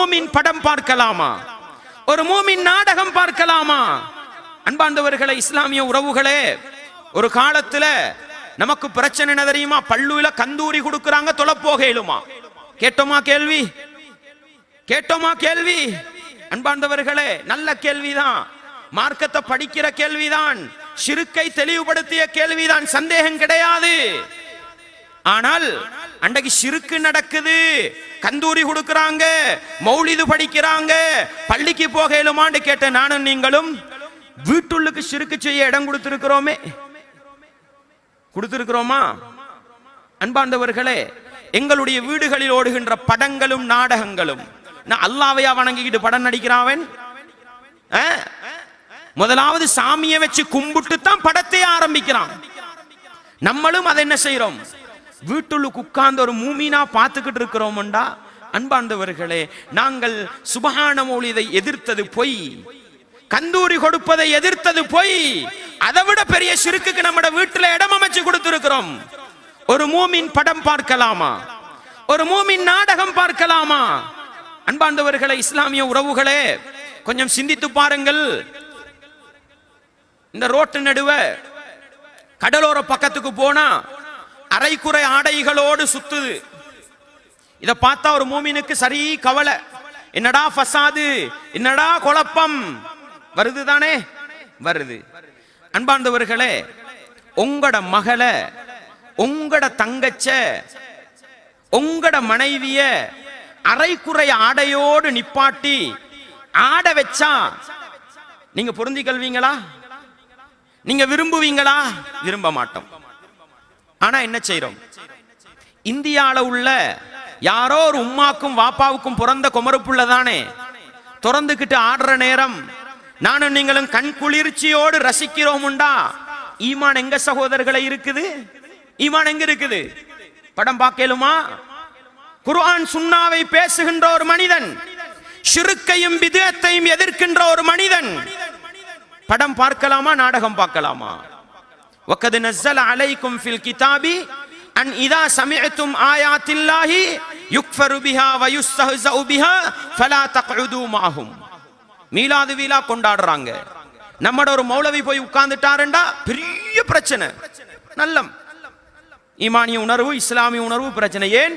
மூமின் படம் பார்க்கலாமா? ஒரு மூமின் நாடகம் பார்க்கலாமா? அன்பார்ந்தவர்களே, இஸ்லாமிய உறவுகளே, ஒரு காலத்துல நமக்கு பிரச்சனை என்ன தெரியுமா? பள்ளுவில கந்தூரி கொடுக்கறாங்க, தொலை போகலுமா? கேட்டோமா கேள்வி? கேட்டோமா கேள்வி? அன்பார்ந்தவர்களே, நல்ல கேள்விதான், மார்க்கத்தை படிக்கிற கேள்விதான், ஷிர்க்கை தெளிவுபடுத்திய கேள்விதான், சந்தேகம் கிடையாது. ஆனால் அன்றைக்கு ஷிர்க்கு நடக்குது, கந்தூரி கொடுக்கறாங்க, மௌலிது படிக்கிறாங்க, பள்ளிக்கு போகலுமான்னு கேட்ட நானும் நீங்களும் வீட்டுள்ளுக்கு ஷிர்க்கு செய்ய இடம் கொடுத்திருக்கிறோமே, கொடுத்திருக்கிறோமா? அன்பார்ந்தவர்களே, எங்களுடைய வீடுகளில் ஓடுகின்ற படங்களும் நாடகங்களும், நான் அல்லாஹ்வையா வணங்கிக்கிட்டு படம் நடிக்கிறான். முதலாவது சாமியை வச்சு கும்பிட்டு தான் படத்தை ஆரம்பிக்கிறான். நம்மளும் அதை என்ன செய்யறோம்? வீட்டுள்ளுக்கு உட்கார்ந்து ஒரு மூமினா பார்த்துக்கிட்டு இருக்கிறோம்டா. அன்பார்ந்தவர்களே, நாங்கள் சுபஹான மௌலிதை எதிர்த்தது பொய், கந்தூரி கொடுப்பதை எதிர்த்தது பொய். அதை விட பெரிய ஷிர்க்குக்கு நம்ம வீட்டுல இடம் அமைச்சு கொடுத்திருக்கிறோம். ஒரு மூமின் படம் பார்க்கலாமா? ஒரு மூமின் நாடகம் பார்க்கலாமா? அன்பார்ந்தவர்களே, இஸ்லாமிய உறவுகளே, கொஞ்சம் சிந்தித்து பாருங்கள். இந்த ரோட்டு நடுவ கடலோர பக்கத்துக்கு போனா அரைக்குறை ஆடைகளோடு சுத்துது. இத பார்த்தா ஒரு மூமினுக்கு சரி கவலை. என்னடா ஃபசாது, என்னடா குழப்பம் வருது தானே? வருது. அன்பார்ந்தவர்களே, உங்களோட மகள, உங்களோட தங்கச்ச, உங்களோட மனைவிய அரைக்குறை ஆடையோடு நிப்பாட்டி ஆட வச்சா நீங்க பொருந்திக்கொள்வீங்களா? நீங்க விரும்புவீங்களா? விரும்ப மாட்டோம். ஆனா என்ன செய்யறோம்? இந்தியால உள்ள யாரோ ஒரு உம்மாக்கும் வாப்பாவுக்கும் பிறந்த குமரப்புள்ள தானே திறந்துகிட்டு ஆடுற நேரம் நானும் நீங்களும் கண் குளிர்ச்சியோடு ரசிக்கிறோம்டா. ஈமான் எங்க சகோதரர்களை இருக்குது? ஈமான் எங்க இருக்குது? படம் பார்க்கலுமா? குர்ஆன் சுன்னாவை பேசுகின்ற ஒரு மனிதன், ஷிர்க்கையும் பித்அத்தையும் எதிர்க்கின்ற ஒரு மனிதன் படம் பார்க்கலாமா? நாடகம் பார்க்கலாமா? வகத் நஸல அலைக்கும் ஃபில் கிதாபி அன் இதா சமிஅத்தும் ஆயாத்தில்லாஹி யுக்ஃபரு பிஹா வ யுஸ்தஹ்ஸஉ பிஹா ஃபலா தக்உது மஅஹும். மீலாது வீலா கொண்டாடுறாங்க. நம்மட ஒரு மௌலவி போய் உட்கார்ந்துட்டாருண்டா பெரிய பிரச்சனை. நல்லம் ஈமானிய உணர்வு, இஸ்லாமிய உணர்வு பிரச்சனை. ஏன்?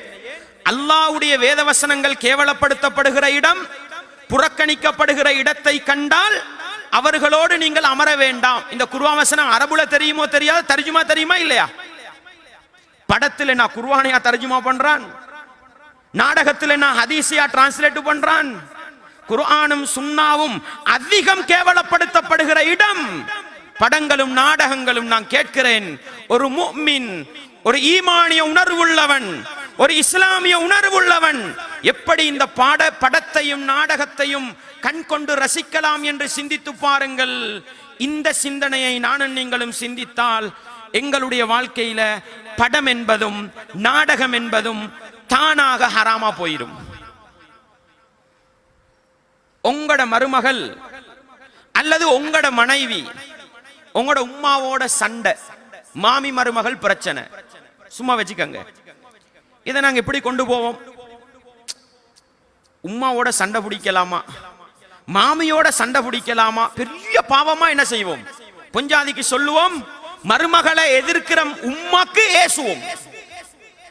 அல்லாஹ்வுடைய வேத வசனங்கள் கேவலப்படுத்தப்படுகிற இடம், புறக்கணிக்கப்படுகிற இடத்தை கண்டால் அவர்களோடு நீங்கள் அமர வேண்டாம். இந்த குர்ஆன் வசனம் அரபுல தெரியுமோ தெரியாது, தர்ஜுமா தெரியுமா இல்லையா? படத்தில் நான் குர்ஆனையா தர்ஜுமா பண்றான், நாடகத்தில் நான் ஹதீஸையா டிரான்ஸ்லேட் பண்றான். குர்ஆனும் சுன்னாவும் அதிகம் கேவலப்படுத்தப்படுகிற இடம் படங்களும் நாடகங்களும். நான் கேட்கிறேன், ஒரு முஃமின், ஒரு ஈமானிய உணர்வுள்ளவன், ஒரு இஸ்லாமிய உணர்வுள்ளவன் எப்படி இந்த படத்தையும் நாடகத்தையும் கண் கொண்டு ரசிக்கலாம் என்று சிந்தித்து பாருங்கள். இந்த சிந்தனையை நானும் நீங்களும் சிந்தித்தால் எங்களுடைய வாழ்க்கையில படம் என்பதும் நாடகம் என்பதும் தானாக ஹராமா போயிடும். உங்களோட மருமகள் அல்லது உங்களோட மனைவி, உங்களோட உம்மாவோட சண்டை, மாமி மருமகள் பிரச்சனை, சும்மா வச்சுக்கங்க. இதை நாங்க எப்படி கொண்டு போவோம்? உம்மாவோட சண்டை பிடிக்கலாமா? மாமியோட சண்டை பிடிக்கலாமா? பெரிய பாவமா என்ன செய்வோம்? பொஞ்சாதிக்கு சொல்லுவோம், மருமகளை எதிர்க்கிற உம்மாக்கு ஏசுவோம்.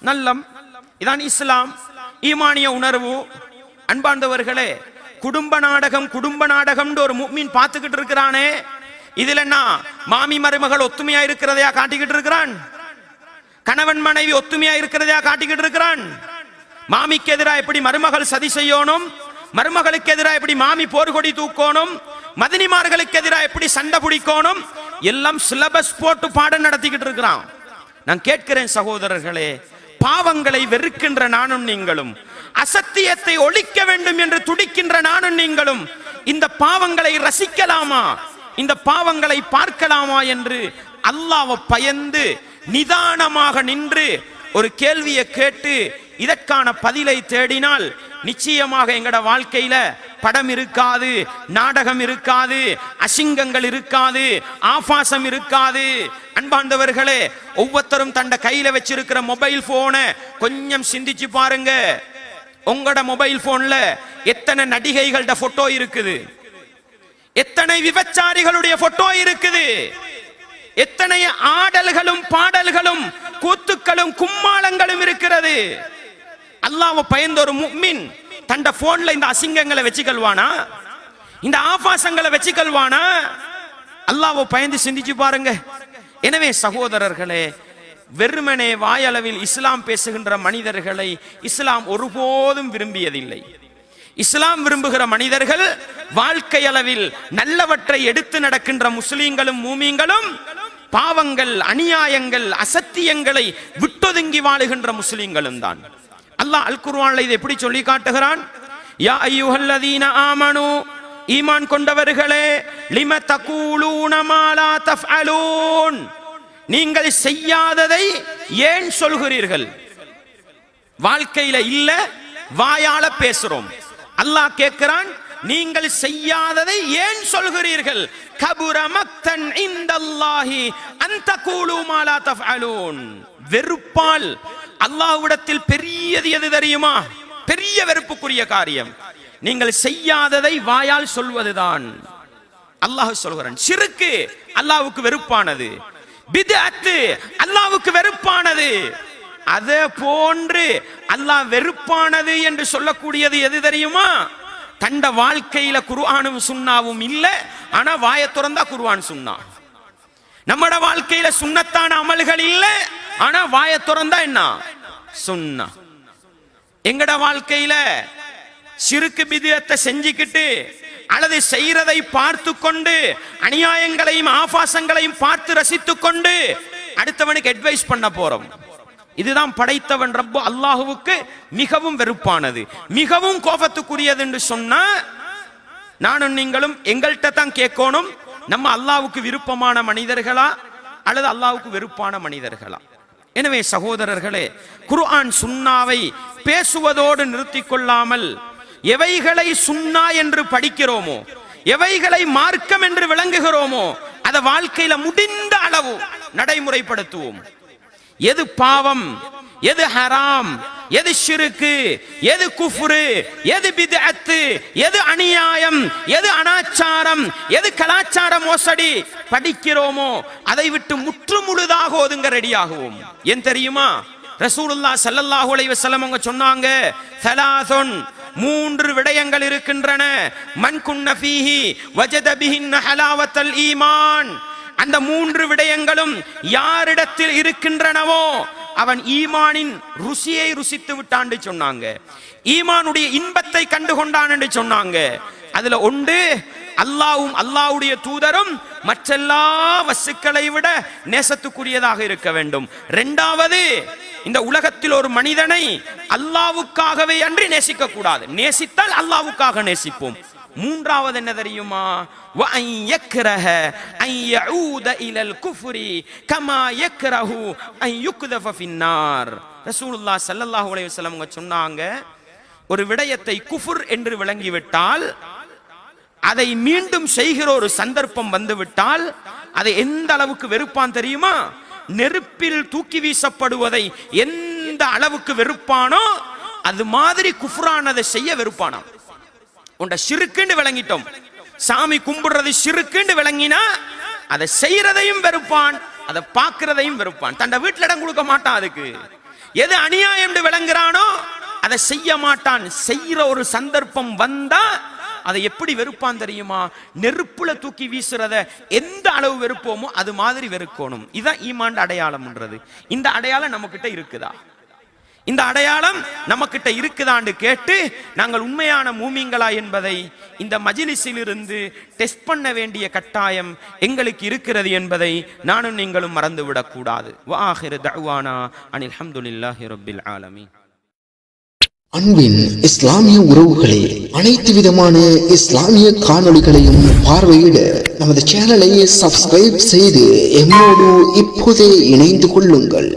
நல்லம். இதான் இஸ்லாம், ஈமானிய உணர்வு. அன்பார்ந்தவர்களே, குடும்ப நாடகம் குடும்ப நாடகம் ஒரு முஃமின் பார்த்துக்கிட்டு இருக்கிறானே, இதுல என்ன மாமி மருமகள் ஒத்துமையா இருக்கிறதையா காட்டிக்கிட்டு இருக்கிறான்? கணவன் மனைவி ஒத்துமையா இருக்கிறதையா காட்டிக்கிட்டு இருக்கிறான்? மாமிக்கு எதிராக எப்படி மருமகள் சதி செய்யணும், மருமகளுக்கு எதிராக எப்படி மாமி போர்கொடி தூக்கணும், மதினிமார்களுக்கு எதிராக எப்படி சண்டை பிடிக்கணும், எல்லாம் சிலபஸ் போட்டு பாடம் நடத்திக்கிட்டு இருக்கிறான். நான் கேட்கிறேன் சகோதரர்களே, பாவங்களை வெறுக்கின்ற நானும் நீங்களும், அசத்தியத்தை ஒழிக்க வேண்டும் என்று துடிக்கின்ற நானும் நீங்களும் இந்த பாவங்களை ரசிக்கலாமா, இந்த பாவங்களை பார்க்கலாமா என்று அல்லாஹ்வை பயந்து நிதானமாக நின்று ஒரு கேள்வியை கேட்டு இதற்கான பதிலை தேடினால் நிச்சயமாக எங்கட வாழ்க்கையில படம் இருக்காது, நாடகம் இருக்காது, அசிங்கங்கள் இருக்காது, ஆபாசம் இருக்காது. அன்பார்ந்தவர்களே, ஒவ்வொருத்தரும் தண்ட கையில வச்சிருக்கிற மொபைல் போனை கொஞ்சம் சிந்திச்சு பாருங்க. உங்களோட மொபைல் போன்ல எத்தனை நடிகைகளோட போட்டோ இருக்குது, எத்தனை விபச்சாரிகளுடைய போட்டோ இருக்குது, எத்தனை ஆடல்களும் பாடல்களும் கூத்துக்களும் கும்மாளங்களும் இருக்கிறது. அல்லாஹ்வை பயந்த ஒரு முஃமின் தண்ட போன்ல இந்த அசிங்கங்களை வச்சுக்கல்வானா, இந்த ஆபாசங்களை வச்சுக்கல்வானா? அல்லாஹ்வை பயந்து சிந்திச்சு பாருங்க. எனவே சகோதரர்களே, வெறுமனே வாயளவில் இஸ்லாம் பேசுகின்ற மனிதர்களை இஸ்லாம் ஒருபோதும் விரும்பியதில்லை. இஸ்லாம் விரும்புகிற மனிதர்கள் வாழ்க்கை அளவில் நல்லவற்றை எடுத்து நடக்கின்ற முஸ்லிம்களும் மூமின்களும் பாவங்கள், அநியாயங்கள், அசத்தியங்களை விட்டொதுங்கி வாழுகின்ற முஸ்லிம்களும் தான். அல்லாஹ் அல் குர்ஆன்ல இதை எப்படி சொல்லி காட்டுகிறான்? யா அய்யுஹல்லதீன ஆமனு, ஈமான் கொண்டவர்களே, லிம தகூலூன மா லா தஃஅலூன், நீங்கள் செய்யாததை ஏன் சொல்கிறீர்கள்? வாழ்க்கையில இல்ல, வாயால பேசுறோம். அல்லாஹ் கேட்கிறான், நீங்கள் செய்யாததை ஏன் சொல்கிறீர்கள்? கபுர மக்தன் இன்தல்லாஹி அன் தகூலு மா லா தஃஅலூன். வெறுப்பால் அல்லாஹ்விடத்தில் பெரியது எது தெரியுமா? பெரிய வெறுப்புக்குரிய காரியம் நீங்கள் செய்யாததை வாயால் சொல்வதுதான். அல்லாஹ் சொல்கிறான், ஷிர்க் அல்லாஹ்வுக்கு வெறுப்பானது, பித்அத் அல்லாஹ்வுக்கு வெறுப்பானது. அதே போன்று அல்லாஹ் வெறுப்பானது என்று சொல்லக்கூடியது எது தெரியுமா? தண்ட வாழ்க்கையில குர்ஆனும் சுன்னாவும் இல்ல, ஆனா வாயை திறந்தா குர்ஆன் சுன்னா. நம்மட வாழ்க்கையில சுன்னத்தான அமல்கள் இல்ல, ஆனா வாயை திறந்தா என்ன? சுன்னா. எங்கட வாழ்க்கையில ஷிர்க் பித்அத்தை செஞ்சிக்கிட்டு அல்லது செய்யறதை பார்த்து கொண்டு அநியாயங்களையும் ஆபாசங்களையும் பார்த்து ரசித்துக் கொண்டு அடுத்தவனுக்கு அட்வைஸ் பண்ண போறோம். இதுதான் படைத்தவன் ரப்பு அல்லாஹுவுக்கு மிகவும் வெறுப்பானது, மிகவும் கோபத்துக்குரியது என்று சொன்னா நானும் நீங்களும் எங்கள்கிட்ட தான் கேட்கணும், நம்ம அல்லாஹ்வுக்கு விருப்பமான மனிதர்களா அல்லது அல்லாஹ்வுக்கு வெறுப்பான மனிதர்களா? எனவே சகோதரர்களே, குர்ஆன் சுன்னாவை பேசுவதோடு நிறுத்திக் கொள்ளாமல் எவைகளை சுன்னா என்று படிக்கிறோமோ, எவைகளை மார்க்கம் என்று விளங்குகிறோமோ அதை வாழ்க்கையில முடிந்த அளவு நடைமுறைப்படுத்துவோம். எது பாவம், எது ஹராம், எது ஷிர்க், எது குஃப்ரு, எது பித்அத், எது அநியாயம், எது அனாச்சாரம், எது கலாச்சார மோசடி படிக்கிறோமோ அதை விட்டு முற்றுமுழுதாக ஒதுங்க ரெடியாகுவோம். ஏன் தெரியுமா? ரசூலுல்லாஹ் ஸல்லல்லாஹு அலைஹி வஸல்லம் அவங்க சொன்னாங்க, ஸலாஸுன், மூன்று விடயங்கள் இருக்கின்றன, மன் குன்ன ஃபீஹி வஜத பிஹின் ஹலாவத்தல் ஈமான். அந்த மூன்று விடயங்களும் யாரிடத்தில் இருக்கின்றனவோ அவன் ஈமானின் ருசியை ருசித்து விட்டான்னு சொன்னாங்க, ஈமானுடைய இன்பத்தை கண்டு கொண்டான் என்று சொன்னாங்க. அதுல ஒன்று அல்லாஹ்வும் அல்லாஹ்வுடைய தூதரும் மற்றெல்லா வஸ்துக்களை விட நேசத்துக்குரியதாக இருக்க வேண்டும். இரண்டாவது, இந்த உலகத்தில் ஒரு மனிதனை அல்லாஹ்வுக்காகவே அன்றி நேசிக்க கூடாது, நேசித்தால் அல்லாஹ்வுக்காக நேசிப்போம். மூன்றாவது என்ன தெரியுமா? வஅன் யக்ரஹ அன் யஊத இலல் குஃப்ரி கமா யக்ரஹு அன் யுக்தஃப ஃபின்னார். ரசூலுல்லாஹ் ஸல்லல்லாஹு அலைஹி வஸல்லம் சொன்னாங்க, ஒரு விடயத்தை குஃப்ர் என்று விளங்கிவிட்டால், அதை மீண்டும் செய்கிற ஒரு சந்தர்ப்பம் வந்துவிட்டால் அதை எந்த அளவுக்கு வெறுப்பான் தெரியுமா? நெருப்பில் தூக்கி வீசப்படுவதை எந்த அளவுக்கு வெறுப்பானோ அது மாதிரி குஃப்ரானதை செய்ய வெறுப்பானா. உண்ட ஷிர்க்குன்னு விளங்கிட்டோம், சாமி கும்பிடுறது ஷிர்க்குன்னு விளங்கினா அதை செய்யறதையும் வெறுப்பான், அதை பார்க்கிறதையும் வெறுப்பான். தன்னை வீட்டில் இடம் கொடுக்க மாட்டான். அதுக்கு எது அநியாயம் விளங்குறானோ அதை செய்ய மாட்டான். செய்யற ஒரு சந்தர்ப்பம் வந்தா அதை எப்படி வெறுப்பான் தெரியுமா? நெருப்புல தூக்கி வீசுறத எந்த அளவு வெறுப்போமோ அது மாதிரி வெறுக்கணும். இதுதான் ஈமான் அடையாளம்ன்றது. இந்த அடையாளம் நம்ம கிட்ட இருக்குதா? இந்த அடையாளம் நம்ம கிட்ட இருக்குதான்னு கேட்டு நாங்கள் உண்மையான மூமின்களா என்பதை இந்த மஜ்லிஸில் இருந்து டெஸ்ட் பண்ண வேண்டிய கட்டாயம் எங்களுக்கு இருக்கிறது என்பதை நானும் நீங்களும் மறந்துவிடக் கூடாது. வஆஹிரு தஅவானா அனில் ஹம்துலில்லாஹி ரப்பில் ஆலமீன். அன்பின் இஸ்லாமிய உறவுகளே, அனைத்து விதமான இஸ்லாமிய காணொளிகளையும் பார்வையிட நமது சேனலை சப்ஸ்கிரைப் செய்து எம்மோடு இப்போதே இணைந்து கொள்ளுங்கள்.